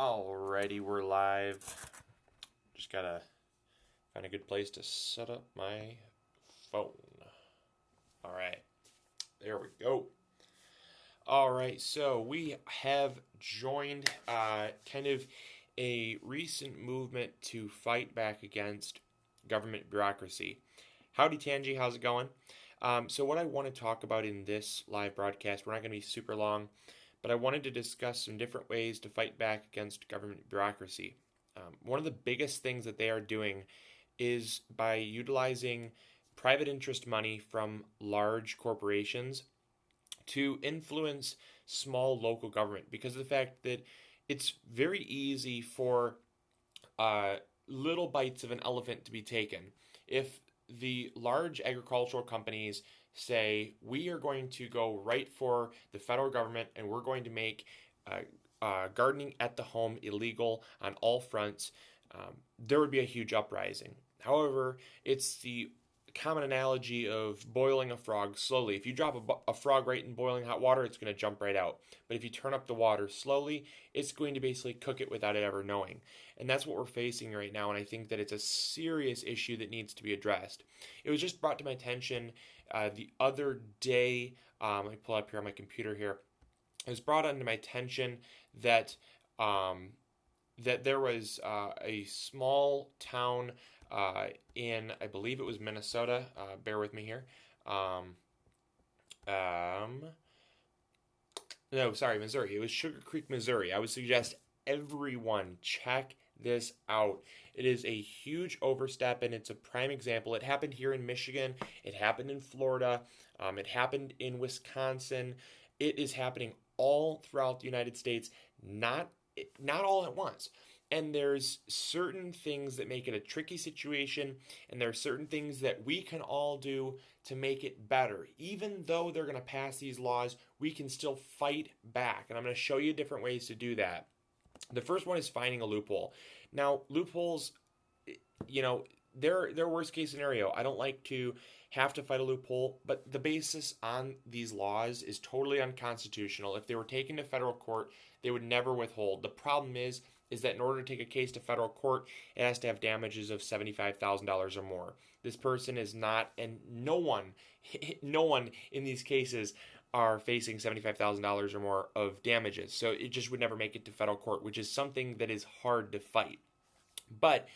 Alrighty, we're live. Just gotta find a good place to set up my phone. Alright, there we go. Alright, so we have joined kind of a recent movement to fight back against government bureaucracy. Howdy, Tanji, how's it going? So what I want to talk about in this live broadcast, we're not going to be super long, but I wanted to discuss some different ways to fight back against government bureaucracy. One of the biggest things that they are doing is by utilizing private interest money from large corporations to influence small local government because of the fact that it's very easy for little bites of an elephant to be taken. If the large agricultural companies say, we are going to go right for the federal government and we're going to make gardening at the home illegal on all fronts, there would be a huge uprising. However, it's the common analogy of boiling a frog slowly. If you drop a frog right in boiling hot water, it's going to jump right out. But if you turn up the water slowly, it's going to basically cook it without it ever knowing. And that's what we're facing right now, and I think that it's a serious issue that needs to be addressed. It was just brought to my attention the other day. Let me pull up here on my computer here. It was brought onto my attention that that there was a small town in, I believe it was Minnesota. Bear with me here. No, sorry, Missouri. It was Sugar Creek, Missouri. I would suggest everyone check this out. It is a huge overstep, and it's a prime example. It happened here in Michigan. It happened in Florida. It happened in Wisconsin. It is happening all throughout the United States, not all at once. And there's certain things that make it a tricky situation, and there are certain things that we can all do to make it better. Even though they're going to pass these laws, we can still fight back. And I'm going to show you different ways to do that. The first one is finding a loophole. Now, loopholes, they're worst case scenario. I don't like to have to fight a loophole, but the basis on these laws is totally unconstitutional. If they were taken to federal court, they would never withhold. The problem is that in order to take a case to federal court, it has to have damages of $75,000 or more. This person is not, and no one in these cases are facing $75,000 or more of damages. So it just would never make it to federal court, which is something that is hard to fight. But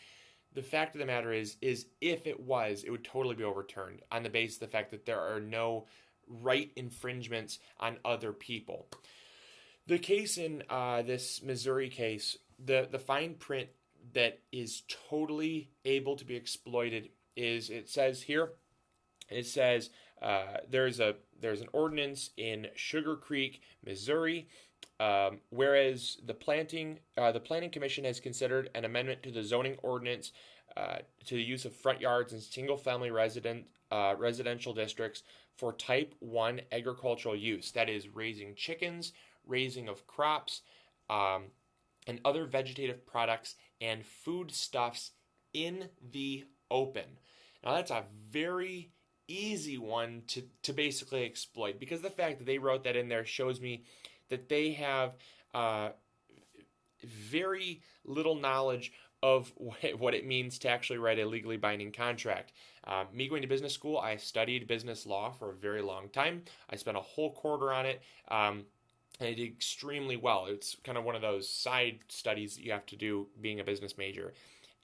the fact of the matter is if it was, it would totally be overturned on the basis of the fact that there are no right infringements on other people. The case in this Missouri case, the fine print that is totally able to be exploited is, it says here, there's an ordinance in Sugar Creek, Missouri, whereas the Planning Commission has considered an amendment to the zoning ordinance to the use of front yards in single-family residential districts for Type 1 agricultural use, that is raising chickens, raising of crops, and other vegetative products and foodstuffs in the open. Now that's a very easy one to basically exploit, because the fact that they wrote that in there shows me that they have very little knowledge of what it means to actually write a legally binding contract. Me going to business school, I studied business law for a very long time. I spent a whole quarter on it. And I did extremely well. It's kind of one of those side studies that you have to do being a business major.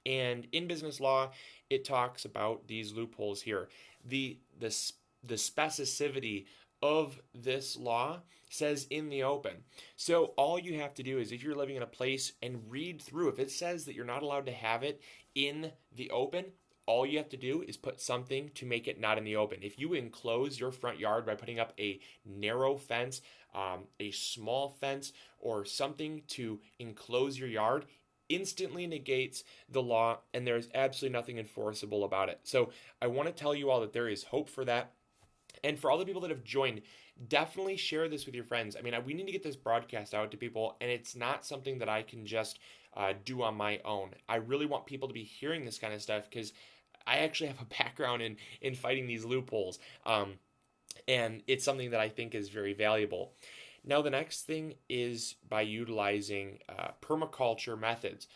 And in business law, it talks about these loopholes here. The specificity of this law says in the open. So all you have to do is, if you're living in a place and read through, if it says that you're not allowed to have it in the open, all you have to do is put something to make it not in the open. If you enclose your front yard by putting up a narrow fence, a small fence, or something to enclose your yard, instantly negates the law, and there's absolutely nothing enforceable about it. So I want to tell you all that there is hope for that. And for all the people that have joined, definitely share this with your friends. I mean, we need to get this broadcast out to people, and it's not something that I can just do on my own. I really want people to be hearing this kind of stuff, because I actually have a background in fighting these loopholes, and it's something that I think is very valuable. Now, the next thing is by utilizing permaculture methods.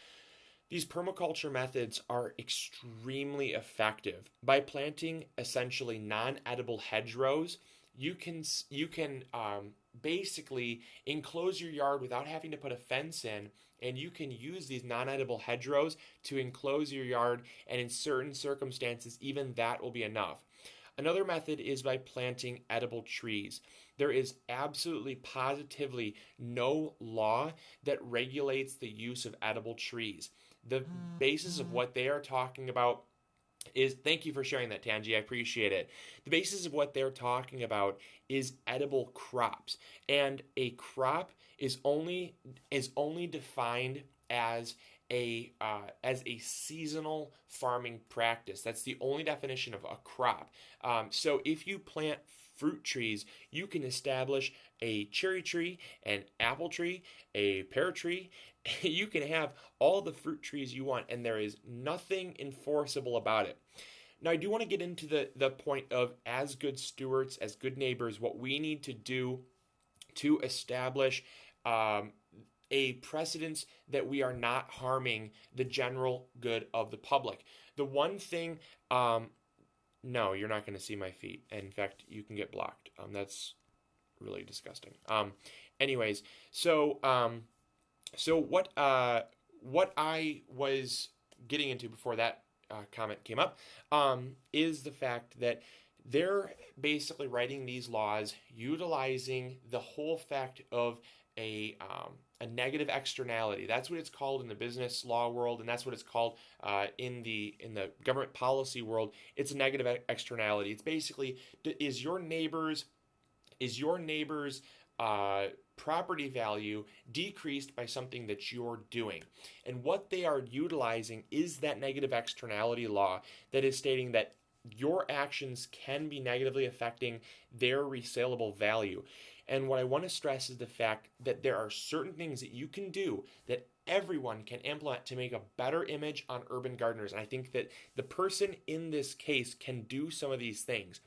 These permaculture methods are extremely effective. By planting essentially non-edible hedgerows, you can basically enclose your yard without having to put a fence in, and you can use these non-edible hedgerows to enclose your yard, and in certain circumstances, even that will be enough. Another method is by planting edible trees. There is absolutely positively no law that regulates the use of edible trees. The basis of what they are talking about is, thank you for sharing that, Tanji. I appreciate it. The basis of what they're talking about is edible crops, and a crop is only defined as a seasonal farming practice. That's the only definition of a crop. So if you plant fruit trees, you can establish a cherry tree, an apple tree, a pear tree. You can have all the fruit trees you want, and there is nothing enforceable about it. Now, I do want to get into the point of, as good stewards, as good neighbors, what we need to do to establish a precedence that we are not harming the general good of the public. The one thing, no, you're not going to see my feet. In fact, you can get blocked. That's really disgusting. Anyways, so what I was getting into before that comment came up is the fact that they're basically writing these laws utilizing the whole fact of a negative externality. That's what it's called in the business law world, and that's what it's called in the government policy world. It's a negative externality. It's basically, is your neighbor's property value decreased by something that you're doing? And what they are utilizing is that negative externality law that is stating that your actions can be negatively affecting their resaleable value. And what I want to stress is the fact that there are certain things that you can do that everyone can implement to make a better image on urban gardeners. And I think that the person in this case can do some of these things.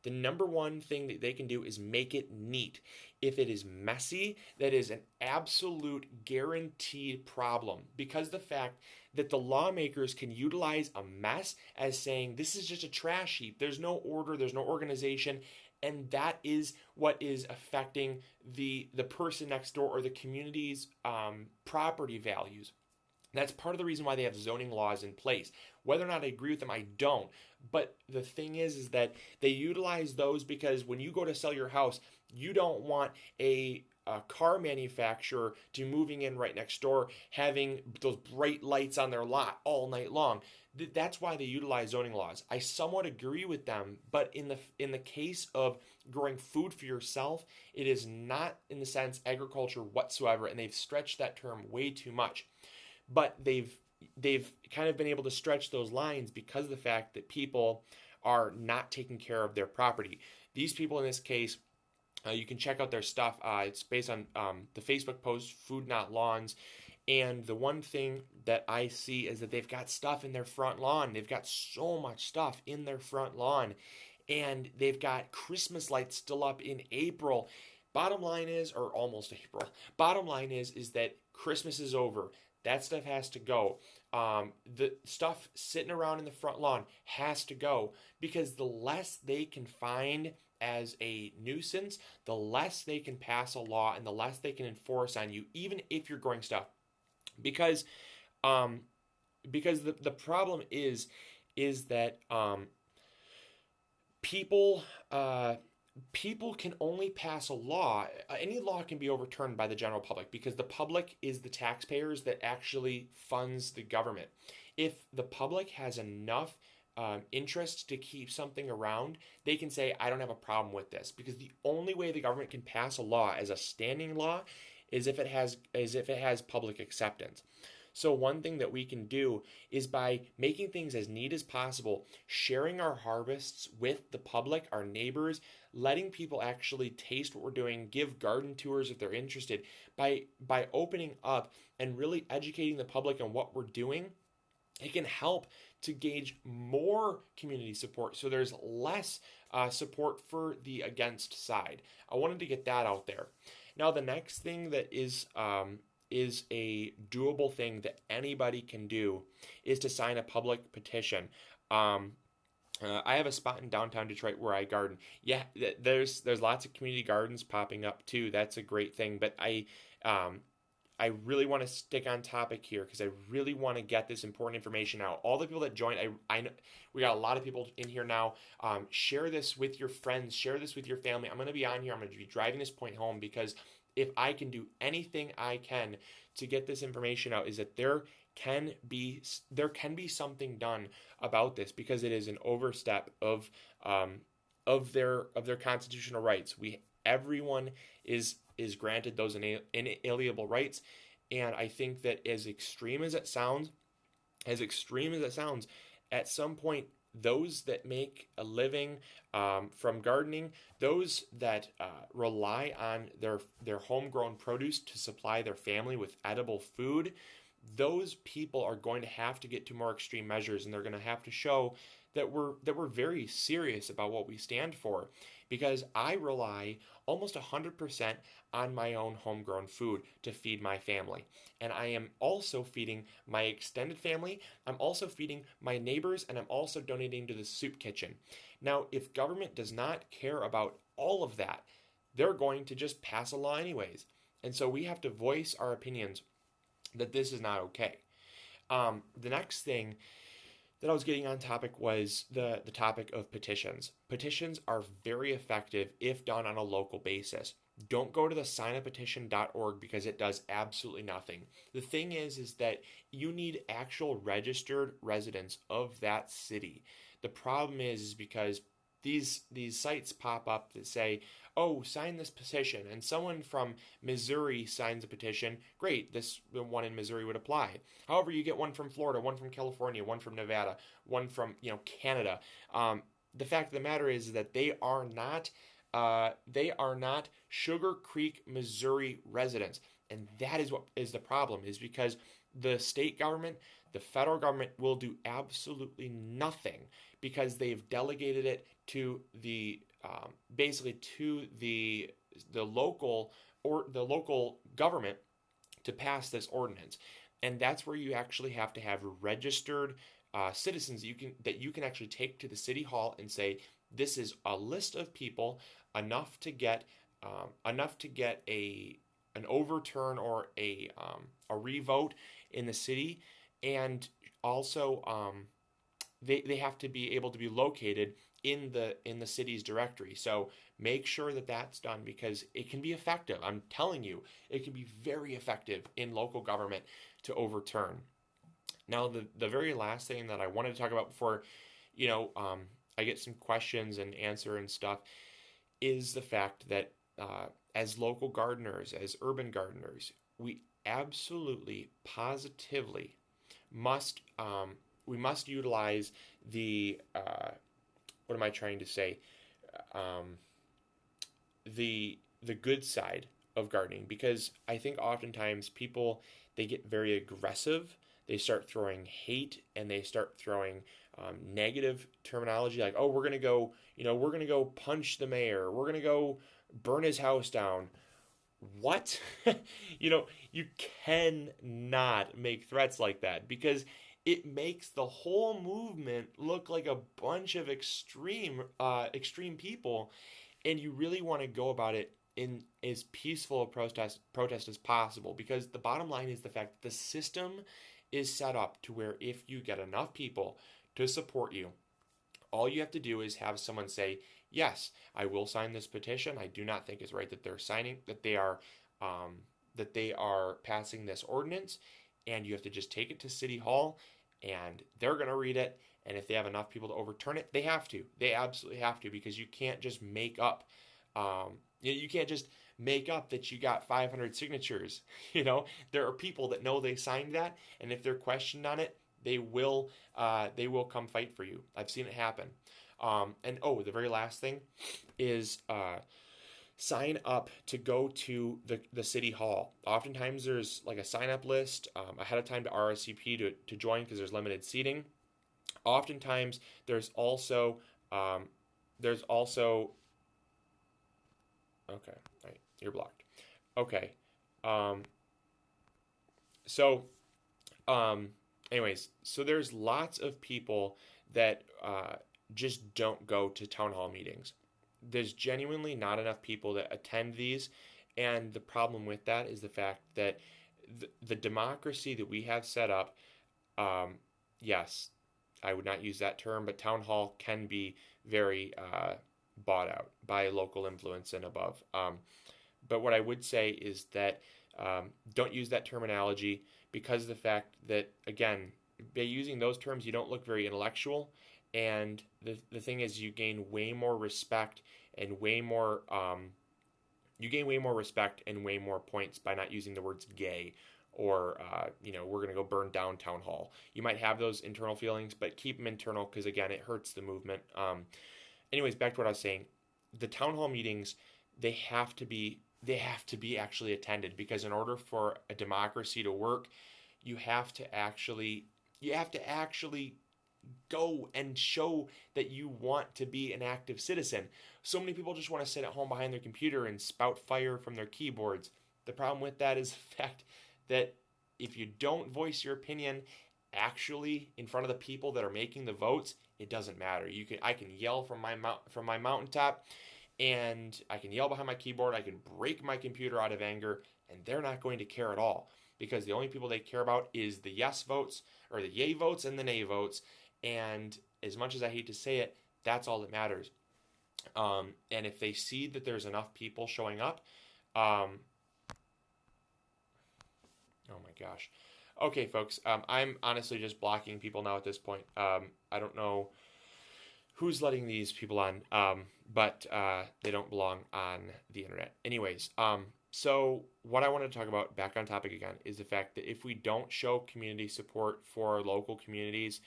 The number one thing that they can do is make it neat. If it is messy, that is an absolute guaranteed problem, because the fact that the lawmakers can utilize a mess as saying this is just a trash heap. There's no order, there's no organization, and that is what is affecting the person next door or the community's property values. That's part of the reason why they have zoning laws in place. Whether or not I agree with them, I don't. But the thing is that they utilize those because when you go to sell your house, you don't want a car manufacturer to moving in right next door having those bright lights on their lot all night long. That's why they utilize zoning laws. I somewhat agree with them, but in the case of growing food for yourself, it is not in the sense agriculture whatsoever, and they've stretched that term way too much. But they've kind of been able to stretch those lines because of the fact that people are not taking care of their property. These people in this case, you can check out their stuff. It's based on the Facebook post, Food Not Lawns. And the one thing that I see is that they've got stuff in their front lawn. They've got so much stuff in their front lawn. And they've got Christmas lights still up in April. Bottom line is, or almost April, bottom line is that Christmas is over. That stuff has to go. The stuff sitting around in the front lawn has to go, because the less they can find as a nuisance, the less they can pass a law and the less they can enforce on you, even if you're growing stuff. Because the problem is that people can only pass a law. Any law can be overturned by the general public, because the public is the taxpayers that actually funds the government. If the public has enough interest to keep something around, they can say, I don't have a problem with this, because the only way the government can pass a law as a standing law is if it has public acceptance. So one thing that we can do is by making things as neat as possible, sharing our harvests with the public, our neighbors, letting people actually taste what we're doing, give garden tours if they're interested. By opening up and really educating the public on what we're doing, it can help to gauge more community support, so there's less support for the against side. I wanted to get that out there. Now, the next thing that is a doable thing that anybody can do is to sign a public petition. Um, I have a spot in downtown Detroit where I garden. Yeah, there's lots of community gardens popping up too. That's a great thing. But um, I really want to stick on topic here because I really want to get this important information out. All the people that joined, I know we got a lot of people in here now. Share this with your friends. Share this with your family. I'm going to be on here. I'm going to be driving this point home because if I can do anything I can to get this information out, is that there can be something done about this because it is an overstep of their constitutional rights. Everyone is granted those inalienable rights, and I think that as extreme as it sounds, at some point those that make a living from gardening, those that rely on their homegrown produce to supply their family with edible food, those people are going to have to get to more extreme measures, and they're going to have to show that we're very serious about what we stand for, because I rely almost 100% on my own homegrown food to feed my family. And I am also feeding my extended family, I'm also feeding my neighbors, and I'm also donating to the soup kitchen. Now, if government does not care about all of that, they're going to just pass a law anyways. And so we have to voice our opinions that this is not okay. The next thing that I was getting on topic was the topic of petitions. Petitions are very effective if done on a local basis. Don't go to the signapetition.org because it does absolutely nothing. The thing is that you need actual registered residents of that city. The problem is because these sites pop up that say, "Oh, sign this petition," and someone from Missouri signs a petition. Great, the one in Missouri would apply. However, you get one from Florida, one from California, one from Nevada, one from Canada. The fact of the matter is that they are not Sugar Creek, Missouri residents, and that is what is the problem. Is because the state government, the federal government will do absolutely nothing because they've delegated it to basically to the local government to pass this ordinance, and that's where you actually have to have registered citizens that you can actually take to the city hall and say, this is a list of people enough to get an overturn or a revote in the city, and also they have to be able to be located in the city's directory. So make sure that that's done because it can be effective. I'm telling you, it can be very effective in local government to overturn. Now, the very last thing that I wanted to talk about before, I get some questions and answer and stuff, is the fact that as local gardeners, as urban gardeners, we absolutely, positively must utilize the what am I trying to say? The good side of gardening, because I think oftentimes people, they get very aggressive. They start throwing hate and they start throwing negative terminology like, oh, we're gonna go punch the mayor. We're gonna go burn his house down. What? You cannot make threats like that because it makes the whole movement look like a bunch of extreme people, and you really want to go about it in as peaceful a protest as possible, because the bottom line is the fact that the system is set up to where if you get enough people to support you, all you have to do is have someone say, yes, I will sign this petition. I do not think it's right that they are passing this ordinance, and you have to just take it to City Hall, and they're going to read it, and if they have enough people to overturn it, they have to. They absolutely have to, because you can't just make up that you got 500 signatures. There are people that know they signed that, and if they're questioned on it, they will come fight for you. I've seen it happen. The very last thing is sign up to go to the city hall. Oftentimes there's like a sign up list ahead of time to RSVP to join because there's limited seating. Oftentimes there's also okay, all right, you're blocked. Okay. Um, so, anyways, so there's lots of people that just don't go to town hall meetings. There's genuinely not enough people that attend these, and the problem with that is the fact that the democracy that we have set up, um, yes, I would not use that term, but town hall can be very bought out by local influence and above. But what I would say is that don't use that terminology because of the fact that, again, by using those terms, you don't look very intellectual. And the thing is, you gain way more respect and way more you gain way more respect and way more points by not using the words gay or we're going to go burn down town hall. You might have those internal feelings, but keep them internal because again, it hurts the movement. Anyways, back to what I was saying. The town hall meetings, they have to be actually attended because in order for a democracy to work, you have to actually go and show that you want to be an active citizen. So many people just want to sit at home behind their computer and spout fire from their keyboards. The problem with that is the fact that if you don't voice your opinion actually in front of the people that are making the votes, it doesn't matter. I can yell from my mountaintop, and I can yell behind my keyboard. I can break my computer out of anger, and they're not going to care at all because the only people they care about is the yes votes or the yay votes and the nay votes. And as much as I hate to say it, that's all that matters. And if they see that there's enough people showing up, um, oh my gosh. Okay, folks, I'm honestly just blocking people now at this point. I don't know who's letting these people on, but they don't belong on the internet. Anyways, so what I wanted to talk about, back on topic again, is the fact that if we don't show community support for local communities,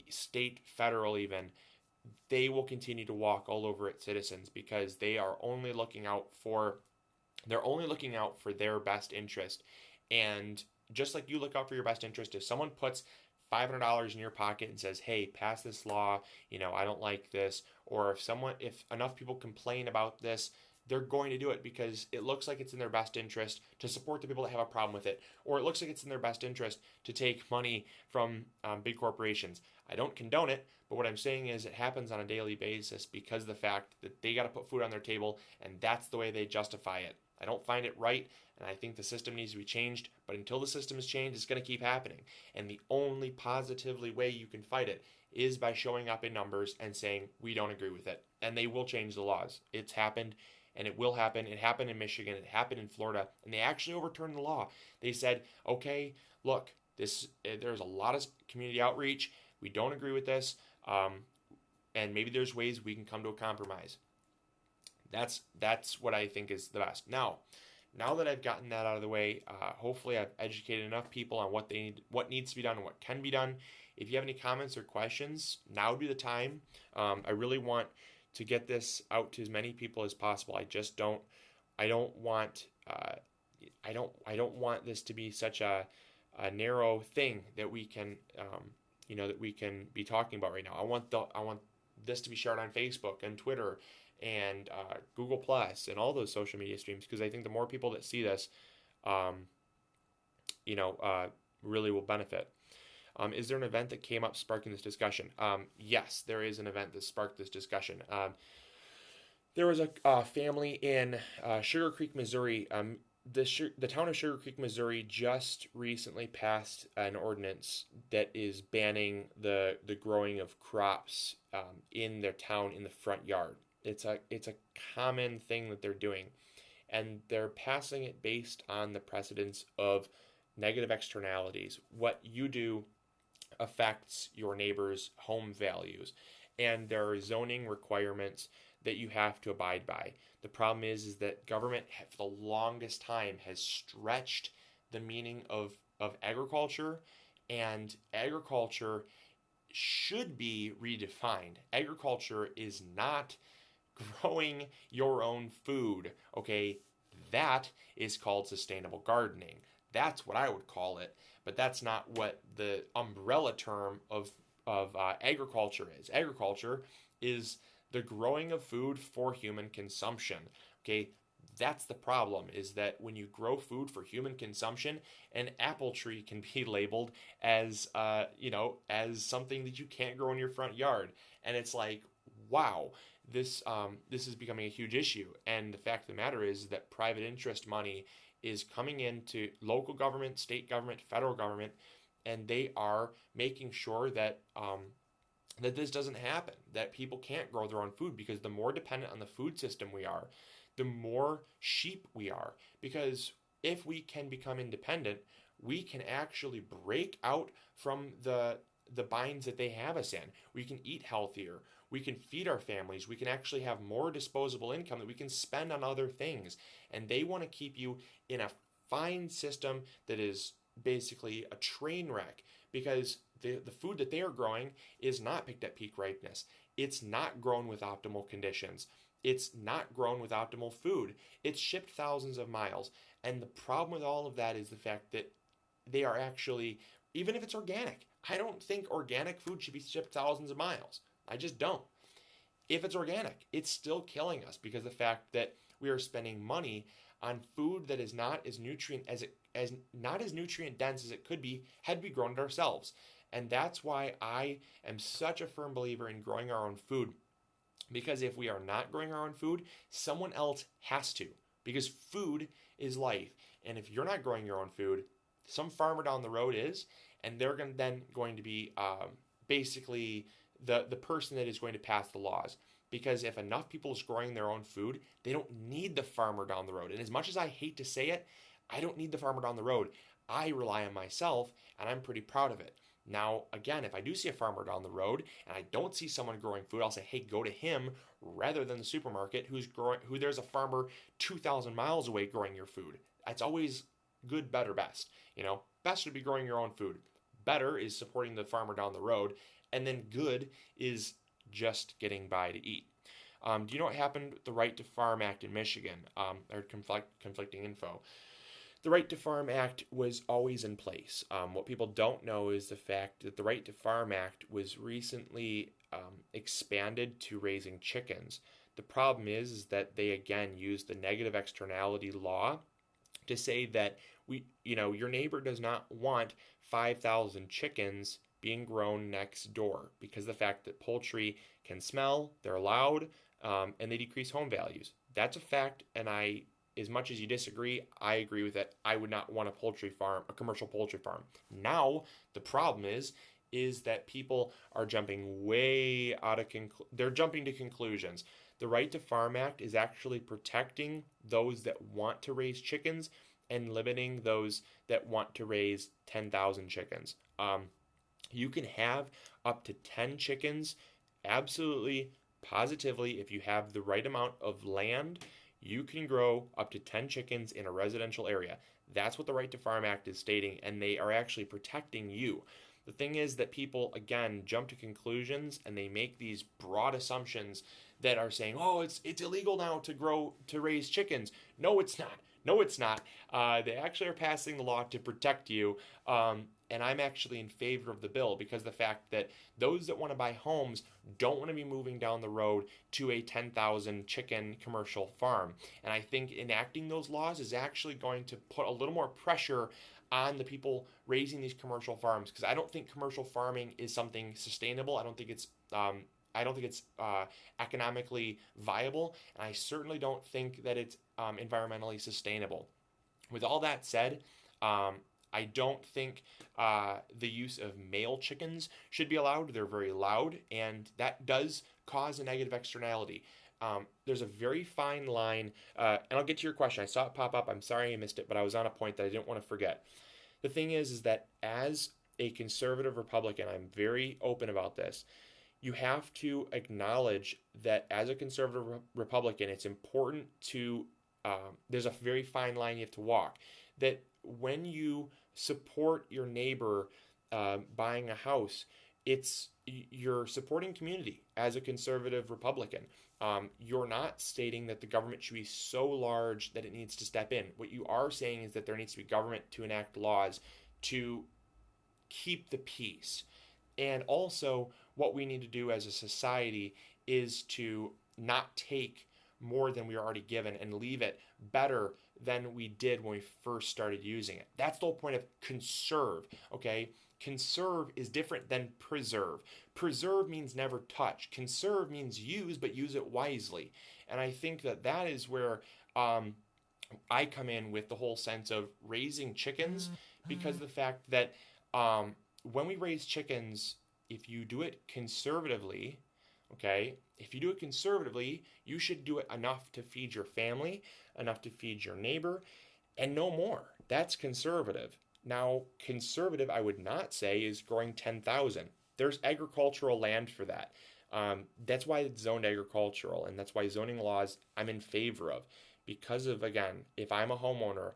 state, federal even, they will continue to walk all over its citizens because they're only looking out for their best interest. And just like you look out for your best interest, if someone puts $500 in your pocket and says, "Hey, pass this law, I don't like this," or if enough people complain about this, they're going to do it because it looks like it's in their best interest to support the people that have a problem with it, or it looks like it's in their best interest to take money from big corporations. I don't condone it, but what I'm saying is it happens on a daily basis because of the fact that they got to put food on their table, and that's the way they justify it. I don't find it right, and I think the system needs to be changed, but until the system is changed, it's going to keep happening. And the only positively way you can fight it is by showing up in numbers and saying, we don't agree with it. And they will change the laws. It's happened, and it will happen. It happened in Michigan. It happened in Florida. And they actually overturned the law. They said, okay, look, there's a lot of community outreach. We don't agree with this. And maybe there's ways we can come to a compromise. That's what I think is the best. Now that I've gotten that out of the way, hopefully I've educated enough people on what needs to be done, and what can be done. If you have any comments or questions, now would be the time. I really want to get this out to as many people as possible. I don't want this to be such a narrow thing that we can be talking about right now. I want this to be shared on Facebook and Twitter and Google Plus and all those social media streams, because I think the more people that see this, really will benefit. Is there an event that came up sparking this discussion? Yes, there is an event that sparked this discussion. There was a family in Sugar Creek, Missouri. The town of Sugar Creek, Missouri just recently passed an ordinance that is banning the growing of crops in their town in the front yard. It's a common thing that they're doing, and they're passing it based on the precedence of negative externalities. What you do affects your neighbor's home values, and there are zoning requirements that you have to abide by. The problem is that government for the longest time has stretched the meaning of agriculture, and agriculture should be redefined. Agriculture is not growing your own food, okay? That is called sustainable gardening. That's what I would call it, but that's not what the umbrella term of agriculture is. Agriculture is the growing of food for human consumption, okay? That's the problem, is that when you grow food for human consumption, an apple tree can be labeled as, as something that you can't grow in your front yard. And it's like, wow, this is becoming a huge issue. And the fact of the matter is that private interest money is coming into local government, state government, federal government, and they are making sure that that this doesn't happen, that people can't grow their own food, because the more dependent on the food system we are, the more sheep we are. Because if we can become independent, we can actually break out from the binds that they have us in. We can eat healthier. We can feed our families. We can actually have more disposable income that we can spend on other things. And they want to keep you in a fine system that is basically a train wreck, because the food that they are growing is not picked at peak ripeness. It's not grown with optimal conditions. It's not grown with optimal food. It's shipped thousands of miles. And the problem with all of that is the fact that they are actually, even if it's organic, I don't think organic food should be shipped thousands of miles. I just don't. If it's organic, it's still killing us, because the fact that we are spending money on food that is not as nutrient dense as it could be had we grown it ourselves. And that's why I am such a firm believer in growing our own food. Because if we are not growing our own food, someone else has to. Because food is life. And if you're not growing your own food, some farmer down the road is, and they're going to be basically the person that is going to pass the laws. Because if enough people is growing their own food, they don't need the farmer down the road. And as much as I hate to say it, I don't need the farmer down the road. I rely on myself, and I'm pretty proud of it. Now, again, if I do see a farmer down the road and I don't see someone growing food, I'll say, hey, go to him rather than the supermarket who there's a farmer 2,000 miles away growing your food. It's always good, better, best. Best would be growing your own food. Better is supporting the farmer down the road. And then good is just getting by to eat. Do you know what happened with the Right to Farm Act in Michigan? I heard conflicting info. The Right to Farm Act was always in place. What people don't know is the fact that the Right to Farm Act was recently expanded to raising chickens. The problem is that they again used the negative externality law to say that your neighbor does not want 5,000 chickens being grown next door, because the fact that poultry can smell, they're loud, and they decrease home values. That's a fact, and as much as you disagree, I agree with it. I would not want a commercial poultry farm. Now, the problem is that people are jumping way out of they're jumping to conclusions. The Right to Farm Act is actually protecting those that want to raise chickens and limiting those that want to raise 10,000 chickens. You can have up to 10 chickens, absolutely, positively, if you have the right amount of land. You can grow up to 10 chickens in a residential area. That's what the Right to Farm Act is stating, and they are actually protecting you. The thing is that people, again, jump to conclusions, and they make these broad assumptions that are saying, oh, it's illegal now to raise chickens. No, it's not. No, it's not. They actually are passing the law to protect you, and I'm actually in favor of the bill, because the fact that those that want to buy homes don't want to be moving down the road to a 10,000 chicken commercial farm. And I think enacting those laws is actually going to put a little more pressure on the people raising these commercial farms, because I don't think commercial farming is something sustainable. I don't think it's economically viable, and I certainly don't think that it's environmentally sustainable. With all that said, I don't think the use of male chickens should be allowed. They're very loud, and that does cause a negative externality. There's a very fine line, and I'll get to your question. I saw it pop up. I'm sorry I missed it, but I was on a point that I didn't want to forget. The thing is that as a conservative Republican, I'm very open about this. You have to acknowledge that as a conservative Republican, it's important to, there's a very fine line you have to walk. That when you support your neighbor buying a house, you're supporting community as a conservative Republican. You're not stating that the government should be so large that it needs to step in. What you are saying is that there needs to be government to enact laws to keep the peace. And also, what we need to do as a society is to not take more than we are already given and leave it better than we did when we first started using it. That's the whole point of conserve, okay? Conserve is different than preserve. Preserve means never touch. Conserve means use, but use it wisely. And I think that that is where I come in with the whole sense of raising chickens, because of the fact that when we raise chickens, if you do it conservatively, okay, if you do it conservatively, you should do it enough to feed your family, enough to feed your neighbor, and no more. That's conservative. Now, conservative, I would not say, is growing 10,000. There's agricultural land for that. That's why it's zoned agricultural, and that's why zoning laws I'm in favor of. Because of, again, if I'm a homeowner,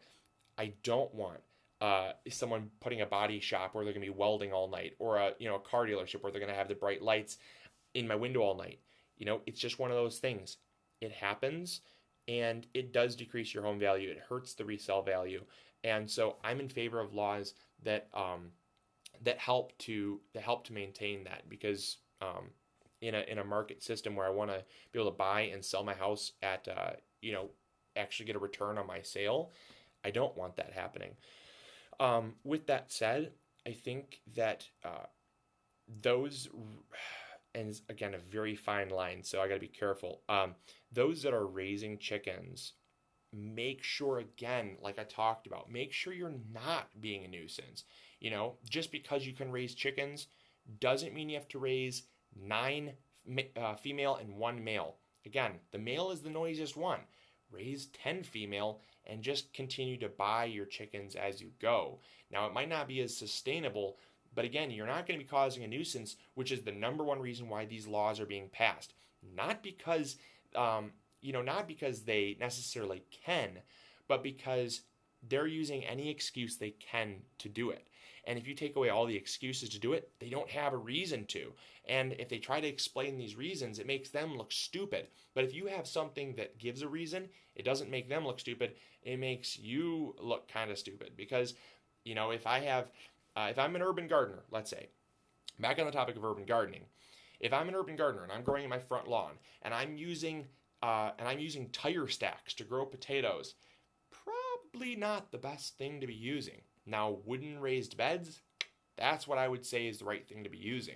I don't want someone putting a body shop where they're going to be welding all night, or a car dealership where they're going to have the bright lights in my window all night. It's just one of those things. It happens, and it does decrease your home value. It hurts the resale value, and so I'm in favor of laws that help to maintain that, because in a market system where I want to be able to buy and sell my house at actually get a return on my sale, I don't want that happening. With that said, I think that those, and again, a very fine line, so I got to be careful. Those that are raising chickens, make sure, again, like I talked about, make sure you're not being a nuisance. Just because you can raise chickens doesn't mean you have to raise 9 female and 1 male. Again, the male is the noisiest one. Raise 10 female and just continue to buy your chickens as you go. Now, it might not be as sustainable, but again, you're not going to be causing a nuisance, which is the number one reason why these laws are being passed. Not because, not because they necessarily can, but because they're using any excuse they can to do it. And if you take away all the excuses to do it, they don't have a reason to. And if they try to explain these reasons, it makes them look stupid. But if you have something that gives a reason, it doesn't make them look stupid. It makes you look kind of stupid. Because, if I'm an urban gardener, let's say, back on the topic of urban gardening, if I'm an urban gardener and I'm growing in my front lawn and I'm using tire stacks to grow potatoes, probably not the best thing to be using. Now, wooden raised beds, that's what I would say is the right thing to be using.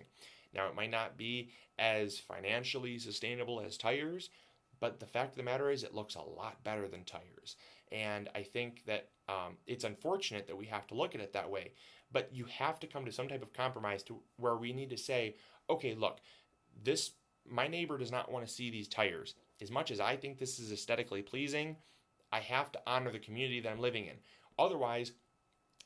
Now, it might not be as financially sustainable as tires, but the fact of the matter is it looks a lot better than tires. And I think that it's unfortunate that we have to look at it that way, but you have to come to some type of compromise to where we need to say, okay, look, my neighbor does not want to see these tires. As much as I think this is aesthetically pleasing, I have to honor the community that I'm living in. Otherwise,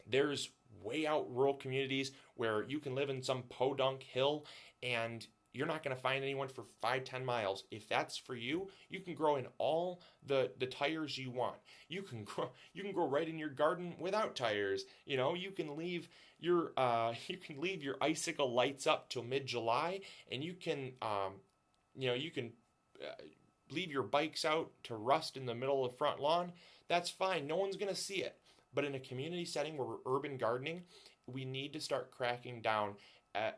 there's way out rural communities where you can live in some podunk hill and you're not going to find anyone for 5-10 miles. If that's for you, you can grow in all the tires you want. You can grow right in your garden without tires. You can leave your icicle lights up till mid-July, and you can leave your bikes out to rust in the middle of the front lawn. That's fine. No one's going to see it. But in a community setting where we're urban gardening, we need to start cracking down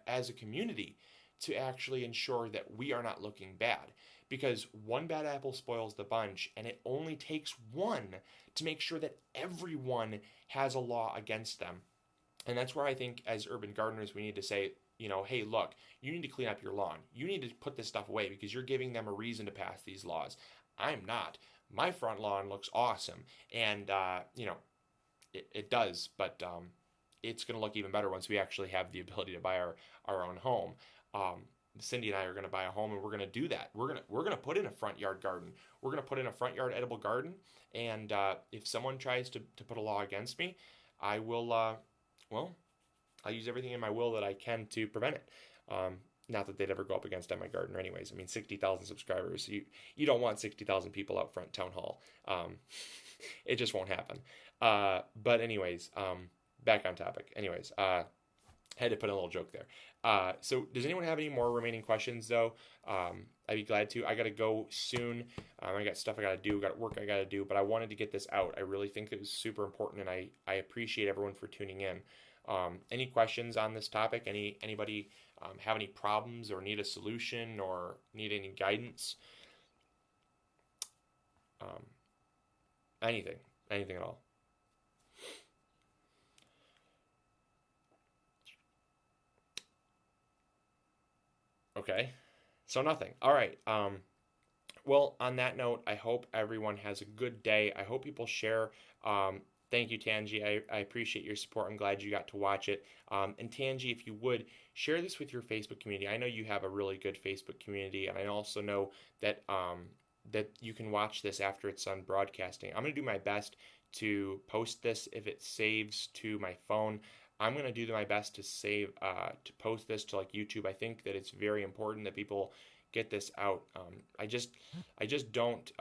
as a community to actually ensure that we are not looking bad. Because one bad apple spoils the bunch, and it only takes one to make sure that everyone has a law against them. And that's where I think as urban gardeners we need to say, hey, look, you need to clean up your lawn. You need to put this stuff away because you're giving them a reason to pass these laws. I'm not. My front lawn looks awesome, and it does, but it's going to look even better once we actually have the ability to buy our own home. Cindy and I are going to buy a home, and we're going to do that. We're going to put in a front yard garden. We're going to put in a front yard edible garden, and if someone tries to put a law against me, I will, I'll use everything in my will that I can to prevent it. Not that they'd ever go up against my gardener anyways. I mean, 60,000 subscribers. You don't want 60,000 people out front town hall. It just won't happen. But anyways, back on topic. Anyways, had to put in a little joke there. So does anyone have any more remaining questions though? I'd be glad to. I got to go soon. I got stuff I got to do, got work I got to do, but I wanted to get this out. I really think it was super important, and I appreciate everyone for tuning in. Any questions on this topic? Anybody have any problems or need a solution or need any guidance? anything at all. Okay, so nothing. All right. Well, on that note, I hope everyone has a good day. I hope people share. Thank you, Tangi. I appreciate your support. I'm glad you got to watch it. And Tangi, if you would, share this with your Facebook community. I know you have a really good Facebook community, and I also know that that you can watch this after it's done broadcasting. I'm going to do my best to post this if it saves to my phone. I'm going to do my best to save to post this to like YouTube. I think that it's very important that people get this out. I just don't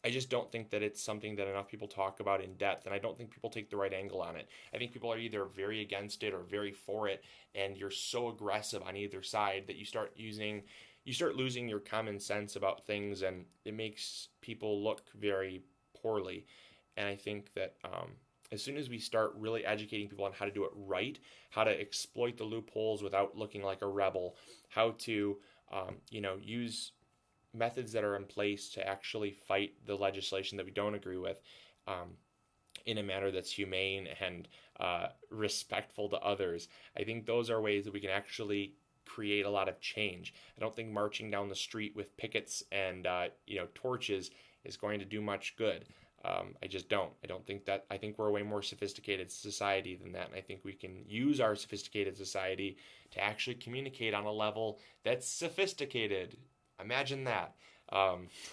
I just don't think that it's something that enough people talk about in depth, and I don't think people take the right angle on it. I think people are either very against it or very for it, and you're so aggressive on either side that you start losing your common sense about things, and it makes people look very poorly. And I think that as soon as we start really educating people on how to do it right, how to exploit the loopholes without looking like a rebel, how to use methods that are in place to actually fight the legislation that we don't agree with in a manner that's humane and respectful to others. I think those are ways that we can actually create a lot of change. I don't think marching down the street with pickets and torches is going to do much good. I just don't. I don't think that. I think we're a way more sophisticated society than that, and I think we can use our sophisticated society to actually communicate on a level that's sophisticated. Imagine that.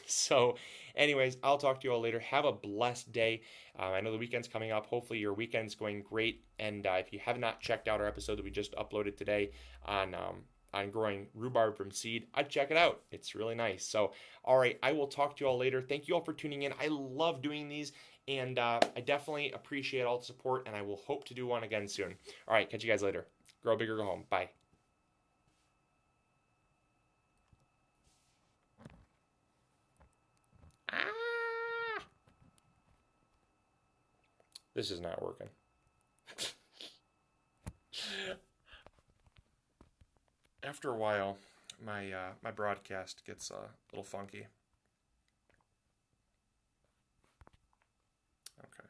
So, anyways, I'll talk to you all later. Have a blessed day. I know the weekend's coming up. Hopefully, your weekend's going great. And if you have not checked out our episode that we just uploaded today on growing rhubarb from seed, I'd check it out. It's really nice. So, all right, I will talk to you all later. Thank you all for tuning in. I love doing these, and I definitely appreciate all the support, and I will hope to do one again soon. All right, catch you guys later. Grow big or go home. Bye. This is not working. After a while, my broadcast gets a little funky. Okay.